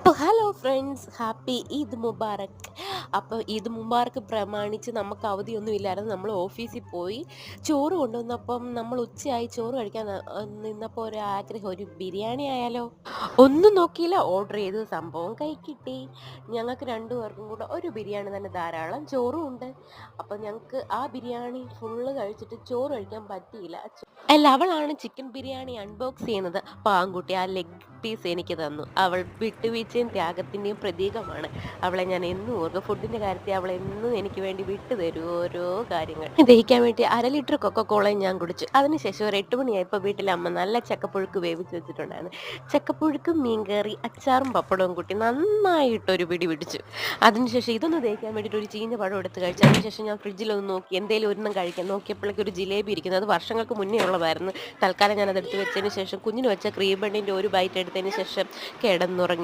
അപ്പോൾ hello friends, happy Eid മുബാറക്ക്. അപ്പോൾ ഈദ് മുബാറക്ക് പ്രമാണിച്ച് നമുക്ക് അവധിയൊന്നും ഇല്ലായിരുന്നു. നമ്മൾ ഓഫീസിൽ പോയി ചോറ് കൊണ്ടുവന്നപ്പം നമ്മൾ ഉച്ചയായി ചോറ് കഴിക്കാൻ നിന്നപ്പോൾ ഒരു ആഗ്രഹം, ഒരു ബിരിയാണി ആയാലോ. ഒന്നും നോക്കിയില്ല, ഓർഡർ ചെയ്തു, സംഭവം കൈ കിട്ടി. ഞങ്ങൾക്ക് രണ്ടു പേർക്കും കൂടെ ഒരു ബിരിയാണി തന്നെ ധാരാളം, ചോറും ഉണ്ട്. അപ്പോൾ ഞങ്ങൾക്ക് ആ ബിരിയാണി ഫുള്ള് കഴിച്ചിട്ട് ചോറ് കഴിക്കാൻ പറ്റിയില്ല. അല്ല, അവളാണ് ചിക്കൻ ബിരിയാണി അൺബോക്സ് ചെയ്യുന്നത്. പാവംകുട്ടി ആ ലെഗ് പീസ് എനിക്ക് തന്നു. അവൾ വിട്ടുവീഴ്ചയും ത്യാഗത്തിൻ്റെയും പ്രതീകമാണ്. അവളെ ഞാൻ എന്നും ഓർക്കും. ഫുഡിൻ്റെ കാര്യത്തിൽ അവൾ എന്നും എനിക്ക് വേണ്ടി വിട്ടു തരും ഓരോ കാര്യങ്ങൾ. ദഹിക്കാൻ വേണ്ടി 1/2 ലിറ്റർ കൊക്കക്കോളയും ഞാൻ കുടിച്ചു. അതിനുശേഷം ഒരു 8 മണിയായപ്പോൾ വീട്ടിൽ അമ്മ നല്ല ചക്കപ്പുഴുക്ക് വേവിച്ച് വെച്ചിട്ടുണ്ടായിരുന്നു. ചക്കപ്പുഴുക്കും മീൻകറി അച്ചാറും പപ്പടവും കൂട്ടി നന്നായിട്ടൊരു പിടി പിടിച്ചു. അതിനുശേഷം ഇതൊന്ന് ദഹിക്കാൻ വേണ്ടിയിട്ട് ഒരു ചീഞ്ഞ പഴം എടുത്ത് കഴിച്ചു. അതിനുശേഷം ഞാൻ ഫ്രിഡ്ജിലൊന്ന് നോക്കി എന്തെങ്കിലും ഒരെണ്ണം കഴിക്കാൻ നോക്കിയപ്പോഴേക്കും ഒരു ജിലേബി ഇരിക്കുന്നത്. അത് വർഷങ്ങൾക്ക് മുന്നേ ഉള്ളതായിരുന്നു. തൽക്കാലം ഞാനത് എടുത്ത് വെച്ചതിന് ശേഷം കുഞ്ഞിന് വെച്ച ക്രീം ബണ്ണിൻ്റെ ഒരു ബൈറ്റ് എടുത്തതിന് ശേഷം കിടന്നുറങ്ങി.